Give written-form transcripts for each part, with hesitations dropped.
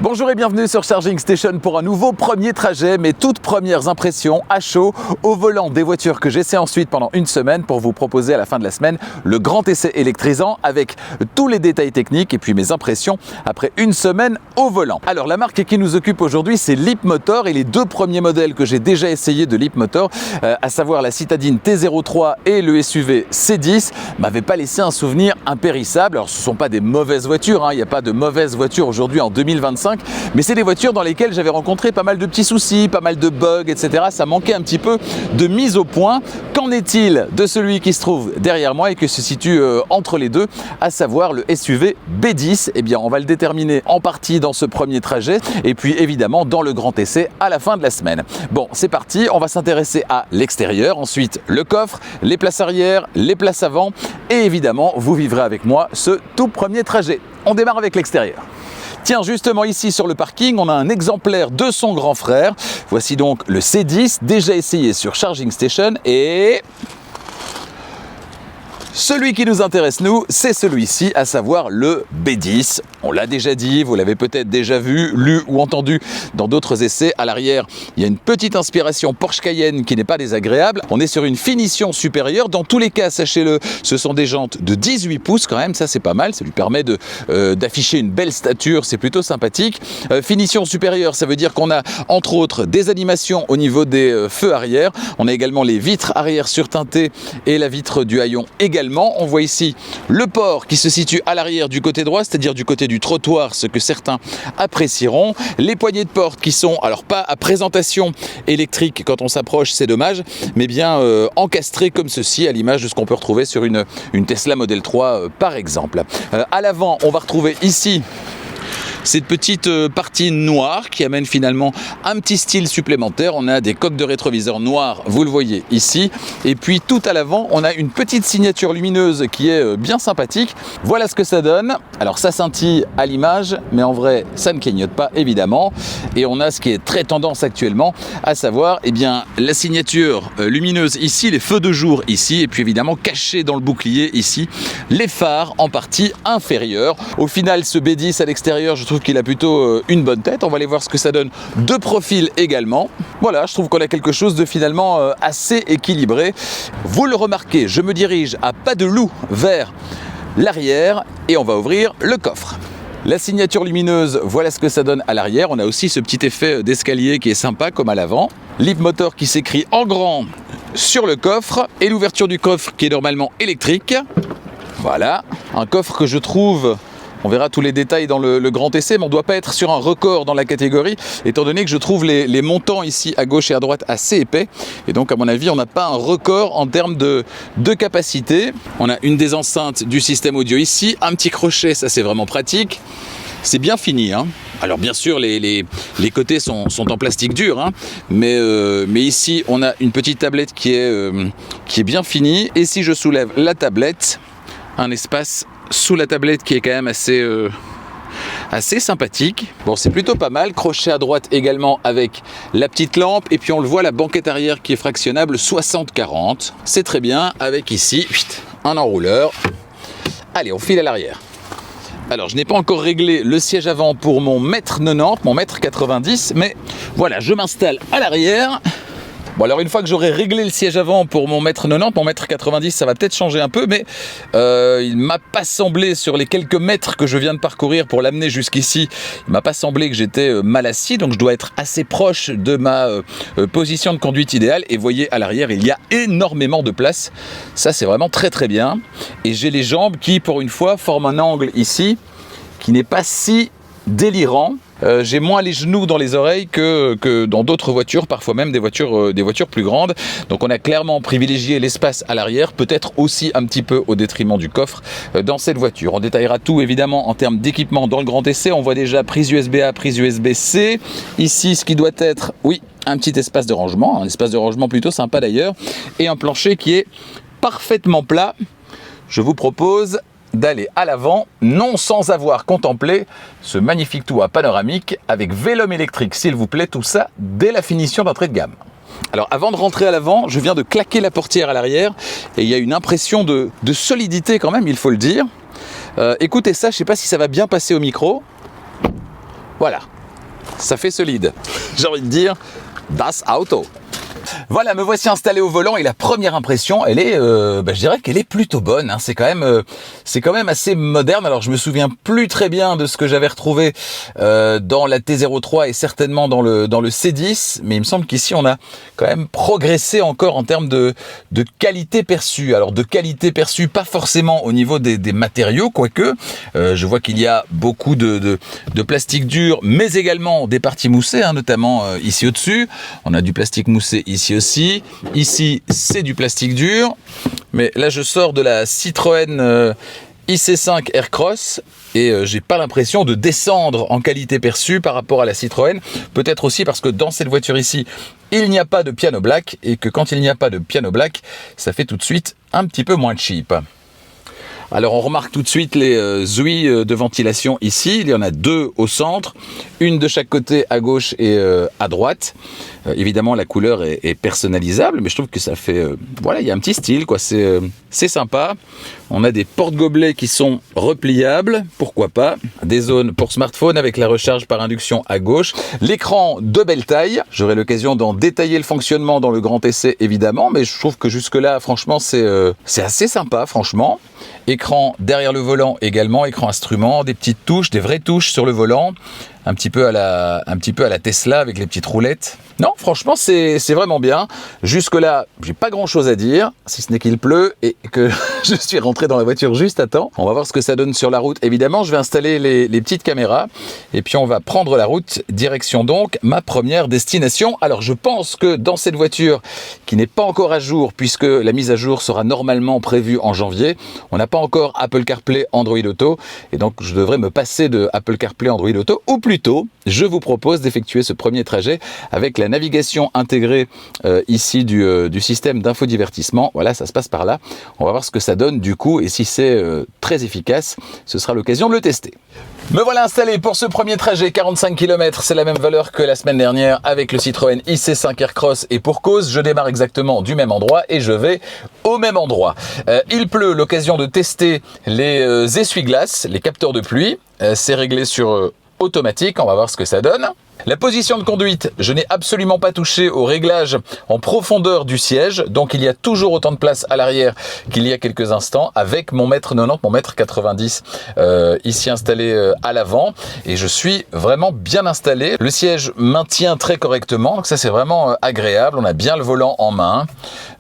Bonjour et bienvenue sur Charging Station pour un nouveau premier trajet, mes toutes premières impressions à chaud au volant des voitures que j'essaie ensuite pendant une semaine pour vous proposer à la fin de la semaine le grand essai électrisant avec tous les détails techniques et puis mes impressions après une semaine au volant. Alors la marque qui nous occupe aujourd'hui c'est Leapmotor et les deux premiers modèles que j'ai déjà essayé de Leapmotor, à savoir la Citadine T03 et le SUV C10, m'avaient pas laissé un souvenir impérissable. Alors ce ne sont pas des mauvaises voitures, il n'y a pas de mauvaises voitures aujourd'hui en 2025. Mais c'est des voitures dans lesquelles j'avais rencontré pas mal de petits soucis, pas mal de bugs, etc. Ça manquait un petit peu de mise au point. Qu'en est-il de celui qui se trouve derrière moi et qui se situe entre les deux, à savoir le SUV B10? Eh bien, on va le déterminer en partie dans ce premier trajet et puis évidemment dans le grand essai à la fin de la semaine. Bon, c'est parti, on va s'intéresser à l'extérieur, ensuite le coffre, les places arrière, les places avant et évidemment, vous vivrez avec moi ce tout premier trajet. On démarre avec l'extérieur. Tiens, justement ici sur le parking, on a un exemplaire de son grand frère. Voici donc le C10, déjà essayé sur Charging Station et... celui qui nous intéresse, nous, c'est celui-ci, à savoir le B10. On l'a déjà dit, vous l'avez peut-être déjà vu, lu ou entendu dans d'autres essais. À l'arrière, il y a une petite inspiration Porsche Cayenne qui n'est pas désagréable. On est sur une finition supérieure. Dans tous les cas, sachez-le, ce sont des jantes de 18 pouces quand même. Ça, c'est pas mal. Ça lui permet d'afficher une belle stature. C'est plutôt sympathique. Finition supérieure, ça veut dire qu'on a, entre autres, des animations au niveau des feux arrière. On a également les vitres arrière surteintées et la vitre du haillon également. On voit ici le port qui se situe à l'arrière du côté droit, c'est-à-dire du côté du trottoir, ce que certains apprécieront. Les poignées de porte qui sont, alors pas à présentation électrique quand on s'approche, c'est dommage, mais bien encastrées comme ceci, à l'image de ce qu'on peut retrouver sur une Tesla Model 3 par exemple. À l'avant, on va retrouver ici cette petite partie noire qui amène finalement un petit style supplémentaire. On a des coques de rétroviseur noirs, vous le voyez ici. Et puis tout à l'avant, on a une petite signature lumineuse qui est bien sympathique. Voilà ce que ça donne. Alors ça scintille à l'image, mais en vrai, ça ne clignote pas évidemment. Et on a ce qui est très tendance actuellement, à savoir la signature lumineuse ici, les feux de jour ici, et puis évidemment caché dans le bouclier ici, les phares en partie inférieure. Au final, ce B10 à l'extérieur, je trouve qu'il a plutôt une bonne tête. On va aller voir ce que ça donne de profil également. Voilà, je trouve qu'on a quelque chose de finalement assez équilibré. Vous le remarquez, je me dirige à pas de loup vers l'arrière et on va ouvrir le coffre. La signature lumineuse, voilà ce que ça donne à l'arrière. On a aussi ce petit effet d'escalier qui est sympa comme à l'avant. Leapmotor qui s'écrit en grand sur le coffre et l'ouverture du coffre qui est normalement électrique. Voilà, un coffre que je trouve... On verra tous les détails dans le grand essai, mais on ne doit pas être sur un record dans la catégorie, étant donné que je trouve les montants ici à gauche et à droite assez épais. Et donc, à mon avis, on n'a pas un record en termes de capacité. On a une des enceintes du système audio ici, un petit crochet, ça c'est vraiment pratique. C'est bien fini, Alors bien sûr, les côtés sont en plastique dur, mais ici, on a une petite tablette qui est bien finie. Et si je soulève la tablette, un espace sous la tablette qui est quand même assez sympathique. Bon, c'est plutôt pas mal. Crochet à droite également avec la petite lampe. Et puis on le voit, la banquette arrière qui est fractionnable 60-40. C'est très bien avec ici un enrouleur. Allez, on file à l'arrière. Alors, je n'ai pas encore réglé le siège avant pour mon 1m90, mon 1m90. Mais voilà, je m'installe à l'arrière. Bon, alors une fois que j'aurai réglé le siège avant pour mon 1m90, mon 1m90, ça va peut-être changer un peu, mais il m'a pas semblé, sur les quelques mètres que je viens de parcourir pour l'amener jusqu'ici, il m'a pas semblé que j'étais mal assis, donc je dois être assez proche de ma position de conduite idéale. Et voyez, à l'arrière, il y a énormément de place. Ça, c'est vraiment très très bien. Et j'ai les jambes qui, pour une fois, forment un angle ici qui n'est pas si délirant. J'ai moins les genoux dans les oreilles que dans d'autres voitures, parfois même des voitures plus grandes. Donc on a clairement privilégié l'espace à l'arrière, peut-être aussi un petit peu au détriment du coffre dans cette voiture. On détaillera tout évidemment en termes d'équipement dans le grand essai. On voit déjà prise USB-A, prise USB-C. Ici, ce qui doit être, oui, un petit espace de rangement, un espace de rangement plutôt sympa d'ailleurs, et un plancher qui est parfaitement plat. Je vous propose d'aller à l'avant, non sans avoir contemplé ce magnifique toit panoramique avec Vélum électrique, s'il vous plaît, tout ça dès la finition d'entrée de gamme. Alors avant de rentrer à l'avant, je viens de claquer la portière à l'arrière et il y a une impression de solidité quand même, il faut le dire. Écoutez ça, je ne sais pas si ça va bien passer au micro. Voilà, ça fait solide. J'ai envie de dire, das Auto. Voilà, me voici installé au volant et la première impression, elle est, je dirais qu'elle est plutôt bonne. Hein. C'est quand même assez moderne. Alors, je me souviens plus très bien de ce que j'avais retrouvé dans la T03 et certainement dans le C10, mais il me semble qu'ici on a quand même progressé encore en termes de qualité perçue. Alors, de qualité perçue, pas forcément au niveau des matériaux, quoique je vois qu'il y a beaucoup de plastique dur, mais également des parties moussées, hein, notamment ici au-dessus. On a du plastique moussé ici aussi. Ici, c'est du plastique dur. Mais là, je sors de la Citroën IC5 Aircross et j'ai pas l'impression de descendre en qualité perçue par rapport à la Citroën. Peut-être aussi parce que dans cette voiture ici, il n'y a pas de piano black et que quand il n'y a pas de piano black, ça fait tout de suite un petit peu moins cheap. Alors on remarque tout de suite les ouïes de ventilation ici, il y en a deux au centre, une de chaque côté à gauche et à droite. Évidemment la couleur est personnalisable, mais je trouve que ça fait, voilà, il y a un petit style, quoi. C'est sympa. On a des porte-gobelets qui sont repliables, pourquoi pas. Des zones pour smartphone avec la recharge par induction à gauche. L'écran de belle taille, j'aurai l'occasion d'en détailler le fonctionnement dans le grand essai évidemment, mais je trouve que jusque là franchement c'est assez sympa franchement. Écran derrière le volant également, écran instrument, des petites touches, des vraies touches sur le volant, un petit peu à la Tesla avec les petites roulettes. Non, franchement, c'est vraiment bien. Jusque-là, j'ai pas grand-chose à dire, si ce n'est qu'il pleut et que je suis rentré dans la voiture juste à temps. On va voir ce que ça donne sur la route. Évidemment, je vais installer les petites caméras et puis on va prendre la route, direction donc ma première destination. Alors, je pense que dans cette voiture, qui n'est pas encore à jour, puisque la mise à jour sera normalement prévue en janvier, on n'a pas encore Apple CarPlay, Android Auto, et donc je devrais me passer de Apple CarPlay, Android Auto, ou plutôt, je vous propose d'effectuer ce premier trajet avec la navigation intégrée ici du système d'infodivertissement. Voilà, ça se passe par là. On va voir ce que ça donne du coup, et si c'est très efficace, ce sera l'occasion de le tester. Me voilà installé pour ce premier trajet, 45 km, c'est la même valeur que la semaine dernière avec le Citroën IC5 Aircross et pour cause, je démarre exactement du même endroit et je vais au même endroit. Il pleut, l'occasion de tester les essuie-glaces, les capteurs de pluie, c'est réglé sur automatique, on va voir ce que ça donne. La position de conduite, je n'ai absolument pas touché au réglage en profondeur du siège, donc il y a toujours autant de place à l'arrière qu'il y a quelques instants avec mon mètre 90, mon mètre 90 ici installé à l'avant et je suis vraiment bien installé. Le siège maintient très correctement, donc ça c'est vraiment agréable, on a bien le volant en main.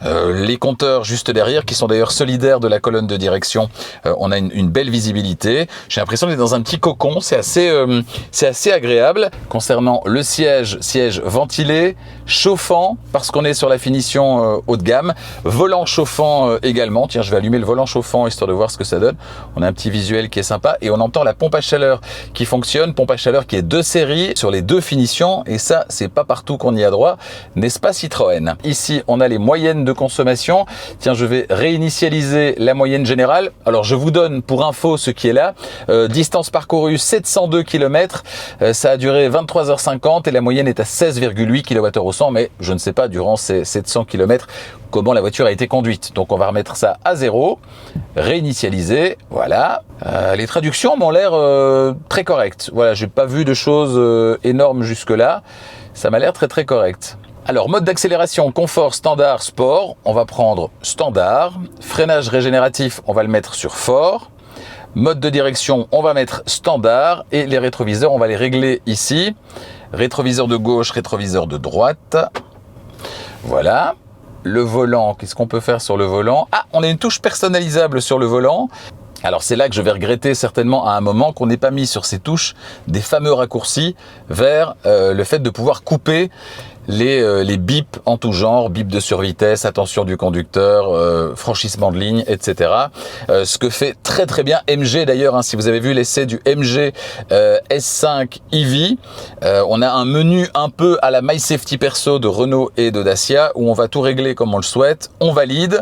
Les compteurs juste derrière qui sont d'ailleurs solidaires de la colonne de direction, on a une belle visibilité. J'ai l'impression d'être dans un petit cocon, c'est assez agréable. Concernant le siège ventilé, chauffant parce qu'on est sur la finition haut de gamme, volant chauffant également. Tiens, je vais allumer le volant chauffant histoire de voir ce que ça donne. On a un petit visuel qui est sympa et on entend la pompe à chaleur qui fonctionne, pompe à chaleur qui est de série sur les deux finitions et ça, c'est pas partout qu'on y a droit, n'est-ce pas Citroën? Ici, on a les moyennes de consommation. Tiens, je vais réinitialiser la moyenne générale. Alors, je vous donne pour info ce qui est là. Distance parcourue 702 km, ça a duré 23h50 et la moyenne est à 16,8 kWh au 100, mais je ne sais pas durant ces 700 km comment la voiture a été conduite. Donc on va remettre ça à 0, réinitialiser, voilà. Les traductions m'ont l'air très correctes. Voilà, j'ai pas vu de choses énormes jusque-là. Ça m'a l'air très correct. Alors, mode d'accélération, confort, standard, sport. On va prendre standard. Freinage régénératif, on va le mettre sur fort. Mode de direction, on va mettre standard. Et les rétroviseurs, on va les régler ici. Rétroviseur de gauche, rétroviseur de droite. Voilà. Le volant, qu'est-ce qu'on peut faire sur le volant? Ah, on a une touche personnalisable sur le volant. Alors c'est là que je vais regretter certainement à un moment qu'on n'ait pas mis sur ces touches des fameux raccourcis vers le fait de pouvoir couper les bips en tout genre, bip de survitesse, attention du conducteur, franchissement de ligne, etc. Ce que fait très bien MG d'ailleurs, hein, si vous avez vu l'essai du MG S5 EV, on a un menu un peu à la My Safety Perso de Renault et de Dacia où on va tout régler comme on le souhaite, on valide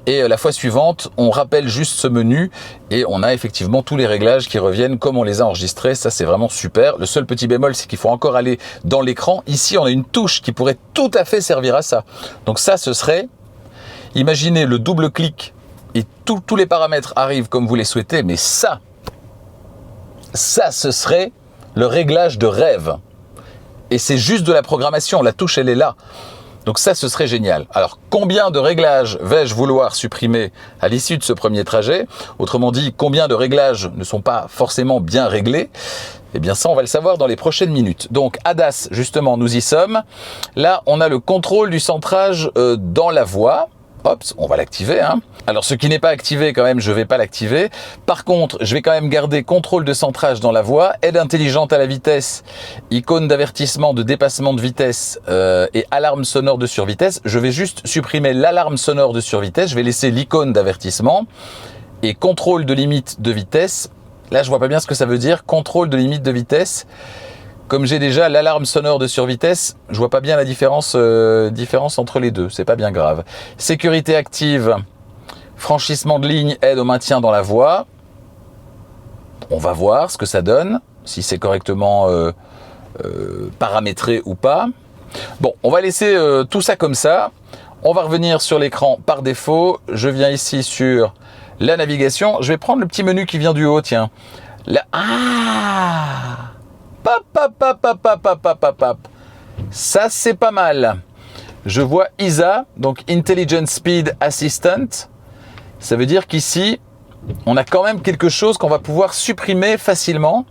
et la fois suivante on rappelle juste ce menu et on a effectivement tous les réglages qui reviennent comme on les a enregistrés. Ça c'est vraiment super. Le seul petit bémol c'est qu'il faut encore aller dans l'écran. Ici on a une touche qui pourrait tout à fait servir à ça. Donc ça, ce serait, imaginez le double clic et tous les paramètres arrivent comme vous les souhaitez, mais ça, ce serait le réglage de rêve. Et c'est juste de la programmation, la touche elle est là. Donc ça, ce serait génial. Alors, combien de réglages vais-je vouloir supprimer à l'issue de ce premier trajet? Autrement dit, combien de réglages ne sont pas forcément bien réglés? Eh bien ça, on va le savoir dans les prochaines minutes. Donc ADAS, justement, nous y sommes. Là, on a le contrôle du centrage dans la voie. Hop, on va l'activer. Alors ce qui n'est pas activé quand même, je ne vais pas l'activer. Par contre, je vais quand même garder contrôle de centrage dans la voie, aide intelligente à la vitesse, icône d'avertissement de dépassement de vitesse et alarme sonore de survitesse. Je vais juste supprimer l'alarme sonore de survitesse, je vais laisser l'icône d'avertissement et contrôle de limite de vitesse. Là, je vois pas bien ce que ça veut dire, contrôle de limite de vitesse. Comme j'ai déjà l'alarme sonore de survitesse, je vois pas bien la différence entre les deux, c'est pas bien grave. Sécurité active, franchissement de ligne, aide au maintien dans la voie. On va voir ce que ça donne, si c'est correctement paramétré ou pas. Bon, on va laisser tout ça comme ça. On va revenir sur l'écran par défaut. Je viens ici sur la navigation. Je vais prendre le petit menu qui vient du haut, tiens. Là, ça c'est pas mal. Je vois ISA, donc Intelligent Speed Assistant. Ça veut dire qu'ici, on a quand même quelque chose qu'on va pouvoir supprimer facilement.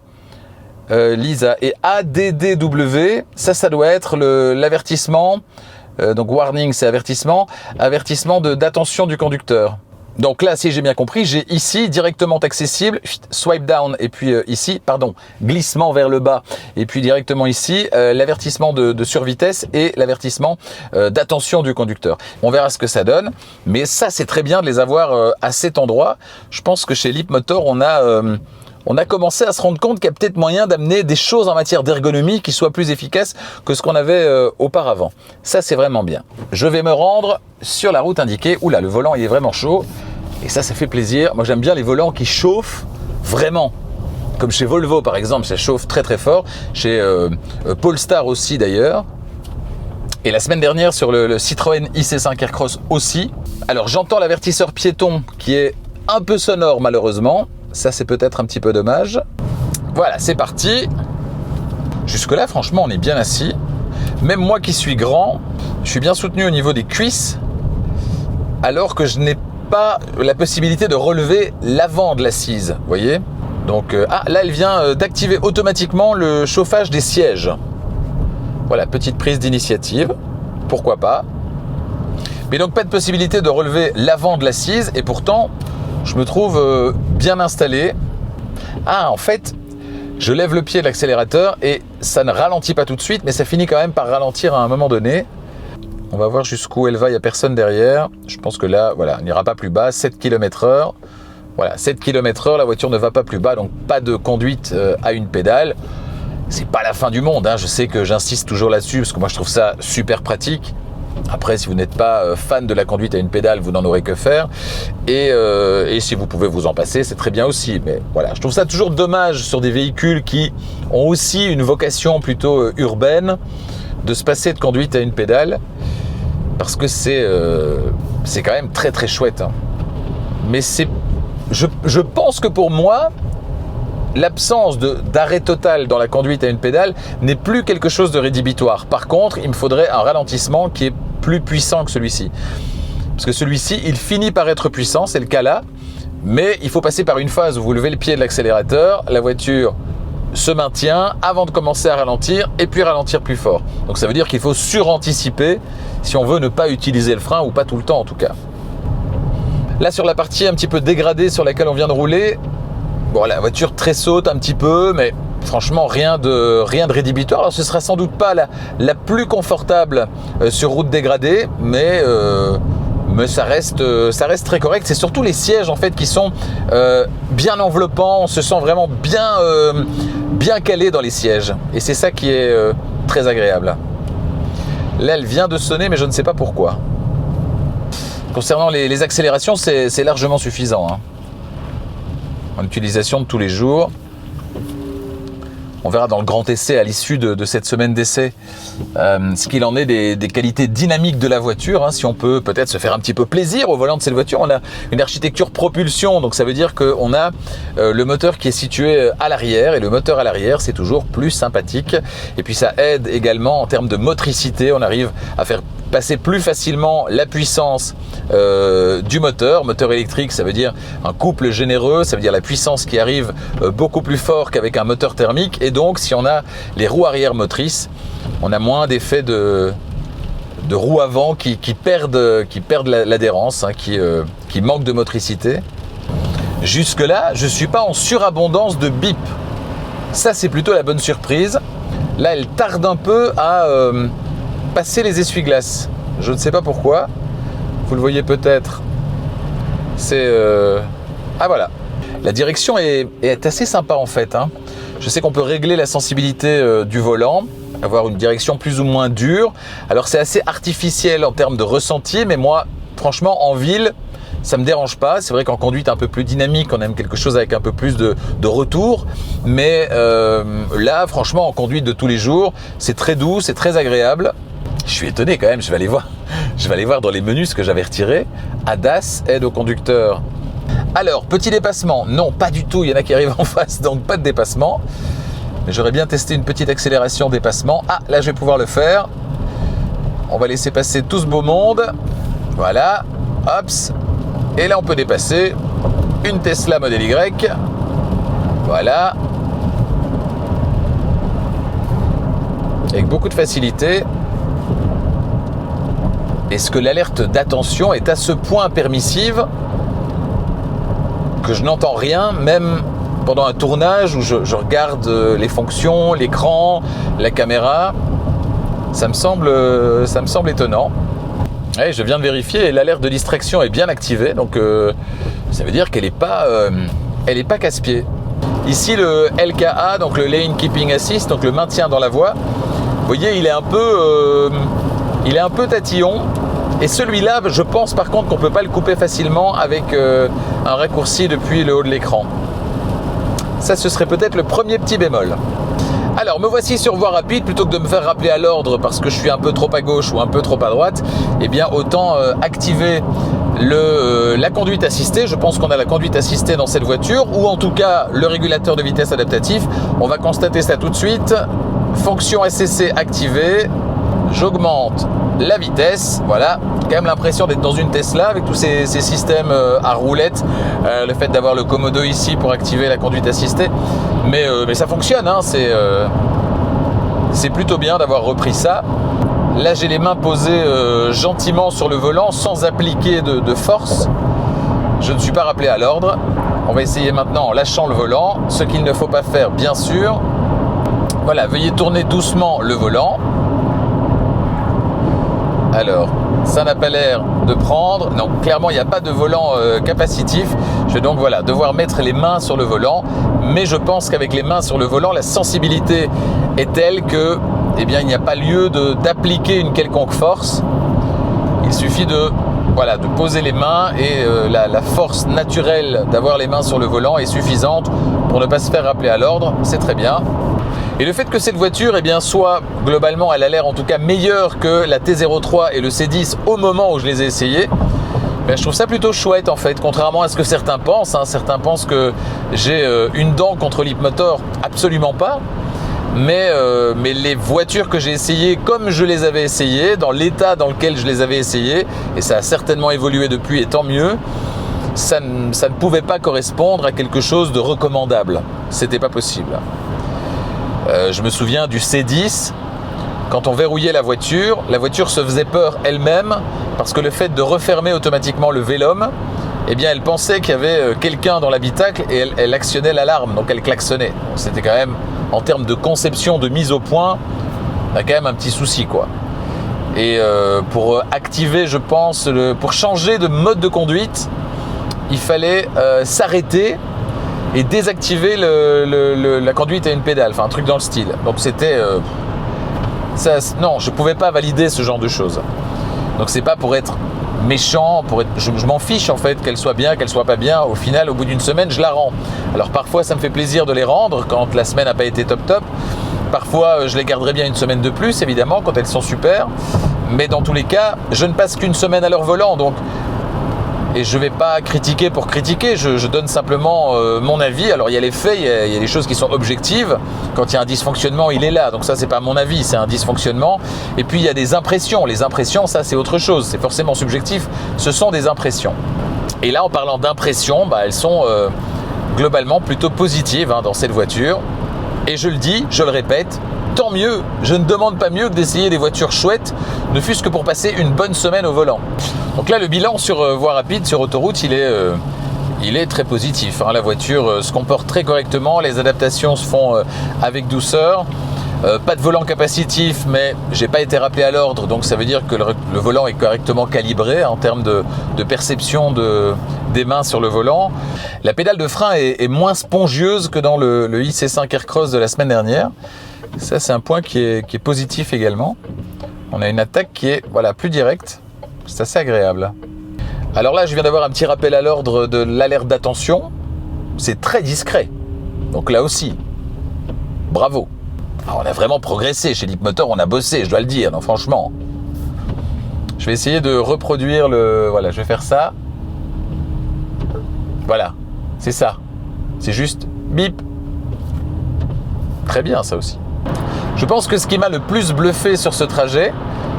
L'ISA et ADDW, ça doit être l'avertissement. Donc warning, c'est avertissement d'attention du conducteur. Donc là, si j'ai bien compris, j'ai ici directement accessible, swipe down et puis ici, glissement vers le bas. Et puis directement ici, l'avertissement de survitesse et l'avertissement d'attention du conducteur. On verra ce que ça donne, mais ça c'est très bien de les avoir à cet endroit. Je pense que chez Leapmotor, on a commencé à se rendre compte qu'il y a peut-être moyen d'amener des choses en matière d'ergonomie qui soient plus efficaces que ce qu'on avait auparavant. Ça, c'est vraiment bien. Je vais me rendre sur la route indiquée. Oula, le volant, il est vraiment chaud. Et ça fait plaisir. Moi, j'aime bien les volants qui chauffent vraiment. Comme chez Volvo, par exemple, ça chauffe très très fort. Chez Polestar aussi, d'ailleurs. Et la semaine dernière, sur le Citroën IC5 Aircross aussi. Alors, j'entends l'avertisseur piéton qui est un peu sonore, malheureusement. Ça, c'est peut-être un petit peu dommage. Voilà, c'est parti. Jusque-là, franchement, on est bien assis. Même moi qui suis grand, je suis bien soutenu au niveau des cuisses, alors que je n'ai pas la possibilité de relever l'avant de l'assise. Vous voyez ? Donc, là, elle vient d'activer automatiquement le chauffage des sièges. Voilà, petite prise d'initiative. Pourquoi pas ? Mais donc, pas de possibilité de relever l'avant de l'assise. Et pourtant, je me trouve bien installé. En fait, je lève le pied de l'accélérateur et ça ne ralentit pas tout de suite, mais ça finit quand même par ralentir à un moment donné. On va voir jusqu'où elle va, il n'y a personne derrière. Je pense que là, voilà, elle n'ira pas plus bas, 7 km/h. Voilà, 7 km/h, la voiture ne va pas plus bas, donc pas de conduite à une pédale. C'est pas la fin du monde, je sais que j'insiste toujours là-dessus, parce que moi je trouve ça super pratique. Après, si vous n'êtes pas fan de la conduite à une pédale, vous n'en aurez que faire. Et si vous pouvez vous en passer, c'est très bien aussi. Mais voilà, je trouve ça toujours dommage sur des véhicules qui ont aussi une vocation plutôt urbaine de se passer de conduite à une pédale. Parce que c'est quand même très très chouette. Mais je pense que pour moi, l'absence d'arrêt total dans la conduite à une pédale n'est plus quelque chose de rédhibitoire. Par contre, il me faudrait un ralentissement qui est plus puissant que celui-ci. Parce que celui-ci, il finit par être puissant, c'est le cas là, mais il faut passer par une phase où vous levez le pied de l'accélérateur, la voiture se maintient avant de commencer à ralentir et puis ralentir plus fort. Donc ça veut dire qu'il faut suranticiper si on veut ne pas utiliser le frein, ou pas tout le temps en tout cas. Là, sur la partie un petit peu dégradée sur laquelle on vient de rouler, bon, la voiture tressaute un petit peu, mais franchement, rien de rédhibitoire. Alors, ce sera sans doute pas la plus confortable sur route dégradée, mais ça reste très correct. C'est surtout les sièges, en fait, qui sont bien enveloppants. On se sent vraiment bien calé dans les sièges. Et c'est ça qui est très agréable. Là, elle vient de sonner, mais je ne sais pas pourquoi. Concernant les accélérations, c'est largement suffisant, en utilisation de tous les jours. On verra dans le grand essai à l'issue de cette semaine d'essai ce qu'il en est des qualités dynamiques de la voiture, hein, si on peut peut-être se faire un petit peu plaisir au volant de cette voiture. On a une architecture propulsion, donc ça veut dire qu'on a le moteur qui est situé à l'arrière, et le moteur à l'arrière c'est toujours plus sympathique, et puis ça aide également en termes de motricité. On arrive à faire passer plus facilement la puissance du moteur électrique. Ça veut dire un couple généreux, ça veut dire la puissance qui arrive beaucoup plus fort qu'avec un moteur thermique, et donc si on a les roues arrière motrices, on a moins d'effet de roues avant qui perdent l'adhérence, hein, qui manquent de motricité. Jusque là je suis pas en surabondance de bip, ça c'est plutôt la bonne surprise. Là elle tarde un peu à passer les essuie-glaces, je ne sais pas pourquoi, vous le voyez peut-être, c'est ah voilà, la direction est assez sympa en fait, hein. Je sais qu'on peut régler la sensibilité du volant, avoir une direction plus ou moins dure. Alors c'est assez artificiel en termes de ressenti, mais moi franchement en ville ça me dérange pas. C'est vrai qu'en conduite un peu plus dynamique, on aime quelque chose avec un peu plus de retour. Mais là, franchement, en conduite de tous les jours, c'est très doux, c'est très agréable. Je suis étonné quand même, je vais aller voir dans les menus ce que j'avais retiré. ADAS, aide au conducteur. Alors, petit dépassement. Non, pas du tout, il y en a qui arrivent en face, donc pas de dépassement. Mais j'aurais bien testé une petite accélération dépassement. Ah, là je vais pouvoir le faire. On va laisser passer tout ce beau monde. Voilà, hops. Et là on peut dépasser une Tesla Model Y. Voilà. Avec beaucoup de facilité. Est-ce que l'alerte d'attention est à ce point permissive que je n'entends rien, même pendant un tournage où je regarde les fonctions, l'écran, la caméra? Ça me semble étonnant. Ouais, je viens de vérifier et l'alerte de distraction est bien activée, donc ça veut dire qu'elle n'est pas casse-pied. Ici le LKA, donc le Lane Keeping Assist, donc le maintien dans la voie. Vous voyez, il est un peu tatillon. Et celui-là, je pense par contre qu'on ne peut pas le couper facilement avec un raccourci depuis le haut de l'écran. Ça, ce serait peut-être le premier petit bémol. Alors, me voici sur voie rapide. Plutôt que de me faire rappeler à l'ordre parce que je suis un peu trop à gauche ou un peu trop à droite, eh bien, autant activer la conduite assistée. Je pense qu'on a la conduite assistée dans cette voiture, ou en tout cas le régulateur de vitesse adaptatif. On va constater ça tout de suite. Fonction SCC activée. J'augmente la vitesse, voilà. J'ai quand même l'impression d'être dans une Tesla avec tous ces systèmes à roulettes, le fait d'avoir le Komodo ici pour activer la conduite assistée, mais ça fonctionne, hein. C'est plutôt bien d'avoir repris ça. Là j'ai les mains posées gentiment sur le volant sans appliquer de force. Je ne suis pas rappelé à l'ordre. On va essayer maintenant en lâchant le volant, ce qu'il ne faut pas faire bien sûr. Voilà, veuillez tourner doucement le volant. Alors, ça n'a pas l'air de prendre. Non, clairement, il n'y a pas de volant capacitif. Je vais donc devoir mettre les mains sur le volant. Mais je pense qu'avec les mains sur le volant, la sensibilité est telle que, il n'y a pas lieu d'appliquer une quelconque force. Il suffit de poser les mains et la force naturelle d'avoir les mains sur le volant est suffisante pour ne pas se faire rappeler à l'ordre. C'est très bien. Et le fait que cette voiture, soit globalement, elle a l'air en tout cas meilleure que la T03 et le C10 au moment où je les ai essayés, je trouve ça plutôt chouette en fait, contrairement à ce que certains pensent. Hein. Certains pensent que j'ai une dent contre Leapmotor, absolument pas. Mais les voitures que j'ai essayées, comme je les avais essayées, dans l'état dans lequel je les avais essayées, et ça a certainement évolué depuis et tant mieux, ça ne pouvait pas correspondre à quelque chose de recommandable. C'était pas possible. Je me souviens du C10, quand on verrouillait la voiture se faisait peur elle-même parce que le fait de refermer automatiquement le vélum, elle pensait qu'il y avait quelqu'un dans l'habitacle et elle actionnait l'alarme, donc elle klaxonnait. C'était quand même, en termes de conception, de mise au point, quand même un petit souci quoi. Et pour activer, je pense, pour changer de mode de conduite, il fallait s'arrêter et désactiver la conduite à une pédale, enfin un truc dans le style. Donc c'était non, je pouvais pas valider ce genre de choses. Donc c'est pas pour être méchant, je m'en fiche en fait, qu'elle soit bien, qu'elle soit pas bien. Au final, au bout d'une semaine, je la rends. Alors parfois, ça me fait plaisir de les rendre quand la semaine n'a pas été top. Parfois, je les garderai bien une semaine de plus, évidemment, quand elles sont super. Mais dans tous les cas, je ne passe qu'une semaine à leur volant, donc. Et je ne vais pas critiquer pour critiquer, je donne simplement mon avis. Alors il y a les faits, il y a des choses qui sont objectives. Quand il y a un dysfonctionnement, il est là. Donc ça, c'est pas mon avis, c'est un dysfonctionnement. Et puis il y a des impressions. Les impressions, ça c'est autre chose. C'est forcément subjectif. Ce sont des impressions. Et là, en parlant d'impressions, elles sont globalement plutôt positives dans cette voiture. Et je le dis, je le répète, tant mieux. Je ne demande pas mieux que d'essayer des voitures chouettes, ne fût-ce que pour passer une bonne semaine au volant. Donc là, le bilan sur voie rapide, sur autoroute, il est très positif. La voiture se comporte très correctement, les adaptations se font avec douceur. Pas de volant capacitif, mais j'ai pas été rappelé à l'ordre, donc ça veut dire que le volant est correctement calibré en termes de perception des mains sur le volant. La pédale de frein est moins spongieuse que dans le IC5 Aircross de la semaine dernière. Ça, c'est un point qui est positif également. On a une attaque qui est plus directe. C'est assez agréable. Alors là, je viens d'avoir un petit rappel à l'ordre de l'alerte d'attention. C'est très discret. Donc là aussi, bravo. Alors, on a vraiment progressé chez Leapmotor, on a bossé, je dois le dire, non, franchement. Je vais essayer de reproduire Voilà, je vais faire ça. Voilà, c'est ça. C'est juste bip. Très bien, ça aussi. Je pense que ce qui m'a le plus bluffé sur ce trajet,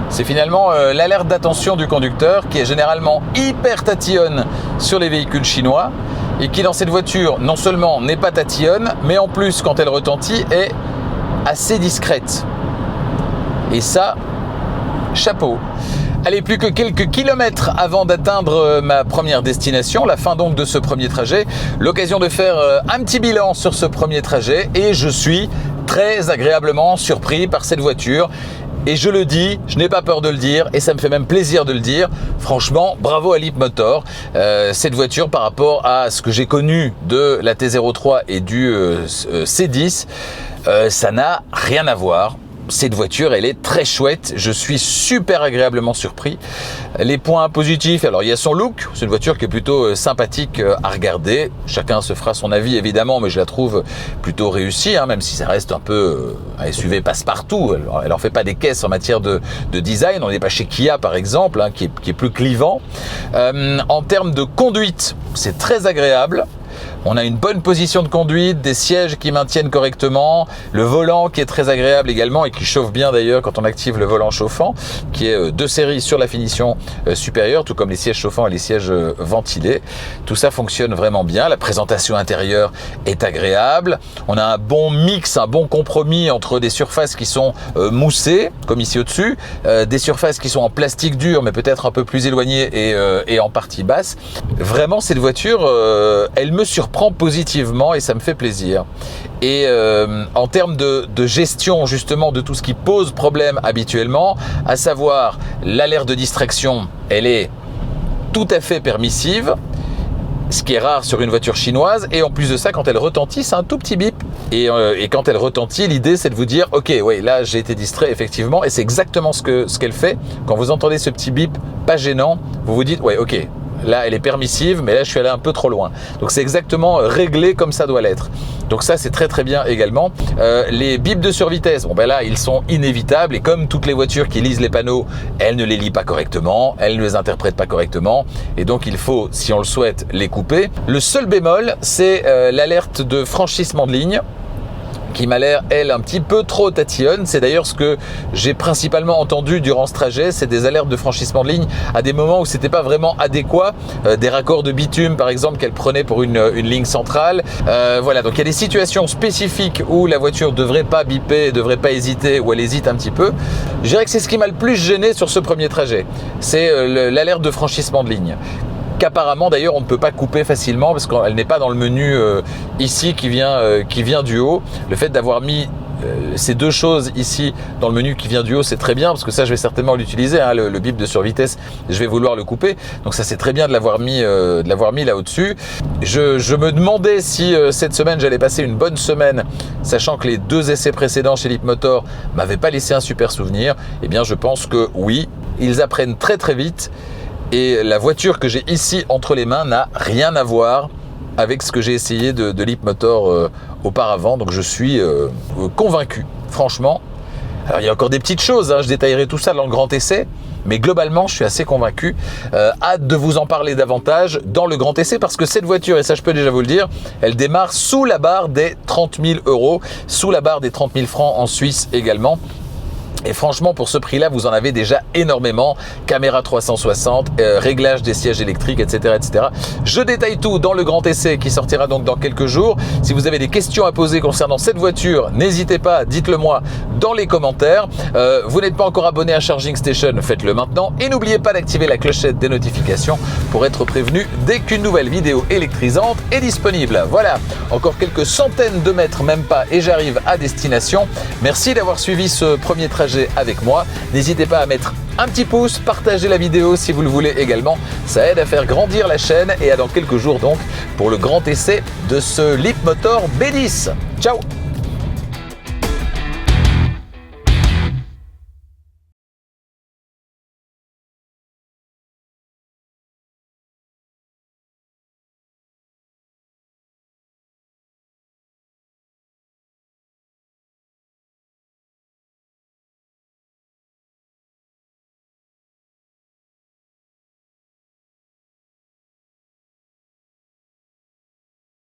c'est finalement l'alerte d'attention du conducteur qui est généralement hyper tatillonne sur les véhicules chinois et qui dans cette voiture non seulement n'est pas tatillonne, mais en plus quand elle retentit est assez discrète. Et ça, chapeau. Allez, plus que quelques kilomètres avant d'atteindre ma première destination, la fin donc de ce premier trajet, l'occasion de faire un petit bilan sur ce premier trajet et je suis très agréablement surpris par cette voiture. Et je le dis, je n'ai pas peur de le dire et ça me fait même plaisir de le dire. Franchement, bravo à Leapmotor. Cette voiture par rapport à ce que j'ai connu de la T03 et du C10, ça n'a rien à voir. Cette voiture, elle est très chouette. Je suis super agréablement surpris. Les points positifs, alors il y a son look. C'est une voiture qui est plutôt sympathique à regarder. Chacun se fera son avis évidemment, mais je la trouve plutôt réussie, même si ça reste un peu un SUV passe-partout. Elle en fait pas des caisses en matière de design. On n'est pas chez Kia par exemple, qui est plus clivant. En termes de conduite, c'est très agréable. On a une bonne position de conduite, des sièges qui maintiennent correctement, le volant qui est très agréable également et qui chauffe bien d'ailleurs quand on active le volant chauffant, qui est de série sur la finition supérieure, tout comme les sièges chauffants et les sièges ventilés. Tout ça fonctionne vraiment bien. La présentation intérieure est agréable. On a un bon mix, un bon compromis entre des surfaces qui sont moussées, comme ici au-dessus, des surfaces qui sont en plastique dur, mais peut-être un peu plus éloignées et en partie basse. Vraiment, cette voiture, elle me surprend positivement et ça me fait plaisir. Et en termes de gestion justement de tout ce qui pose problème habituellement, à savoir l'alerte de distraction, elle est tout à fait permissive, ce qui est rare sur une voiture chinoise, et en plus de ça, quand elle retentit, c'est un tout petit bip. Et quand elle retentit, l'idée c'est de vous dire ok, ouais, là j'ai été distrait effectivement, et c'est exactement ce qu'elle fait. Quand vous entendez ce petit bip pas gênant, vous vous dites ouais, ok, là elle est permissive, mais là je suis allé un peu trop loin. Donc c'est exactement réglé comme ça doit l'être. Donc ça c'est très très bien également. Les bips de survitesse, là ils sont inévitables, et comme toutes les voitures qui lisent les panneaux, elles ne les lisent pas correctement, elles ne les interprètent pas correctement, et donc il faut, si on le souhaite, les couper. Le seul bémol, c'est l'alerte de franchissement de ligne, qui m'a l'air, elle, un petit peu trop tatillonne. C'est d'ailleurs ce que j'ai principalement entendu durant ce trajet, c'est des alertes de franchissement de ligne à des moments où c'était pas vraiment adéquat, des raccords de bitume par exemple qu'elle prenait pour une ligne centrale. Voilà, donc il y a des situations spécifiques où la voiture devrait pas biper, devrait pas hésiter, ou elle hésite un petit peu. Je dirais que c'est ce qui m'a le plus gêné sur ce premier trajet, c'est l'alerte de franchissement de ligne, qu'apparemment d'ailleurs on ne peut pas couper facilement parce qu'elle n'est pas dans le menu ici qui vient du haut. Le fait d'avoir mis ces deux choses ici dans le menu qui vient du haut, c'est très bien, parce que ça je vais certainement l'utiliser, le bip de survitesse, je vais vouloir le couper, donc ça c'est très bien de l'avoir mis là au-dessus. Je me demandais si cette semaine j'allais passer une bonne semaine, sachant que les deux essais précédents chez Leapmotor m'avaient pas laissé un super souvenir. Eh bien je pense que oui, ils apprennent très très vite. Et la voiture que j'ai ici entre les mains n'a rien à voir avec ce que j'ai essayé de Leapmotor auparavant. Donc je suis convaincu, franchement. Alors il y a encore des petites choses, je détaillerai tout ça dans le grand essai. Mais globalement, je suis assez convaincu. Hâte de vous en parler davantage dans le grand essai parce que cette voiture, et ça je peux déjà vous le dire, elle démarre sous la barre des 30 000 €, sous la barre des 30 000 francs en Suisse également. Et franchement, pour ce prix-là, vous en avez déjà énormément. Caméra 360, réglage des sièges électriques, etc., etc. Je détaille tout dans le grand essai qui sortira donc dans quelques jours. Si vous avez des questions à poser concernant cette voiture, n'hésitez pas, dites-le moi dans les commentaires. Vous n'êtes pas encore abonné à Charging Station, faites-le maintenant. Et n'oubliez pas d'activer la clochette des notifications pour être prévenu dès qu'une nouvelle vidéo électrisante est disponible. Voilà, encore quelques centaines de mètres, même pas, et j'arrive à destination. Merci d'avoir suivi ce premier trajet avec moi. N'hésitez pas à mettre un petit pouce, partager la vidéo si vous le voulez également. Ça aide à faire grandir la chaîne et à dans quelques jours donc pour le grand essai de ce Leapmotor B10. Ciao!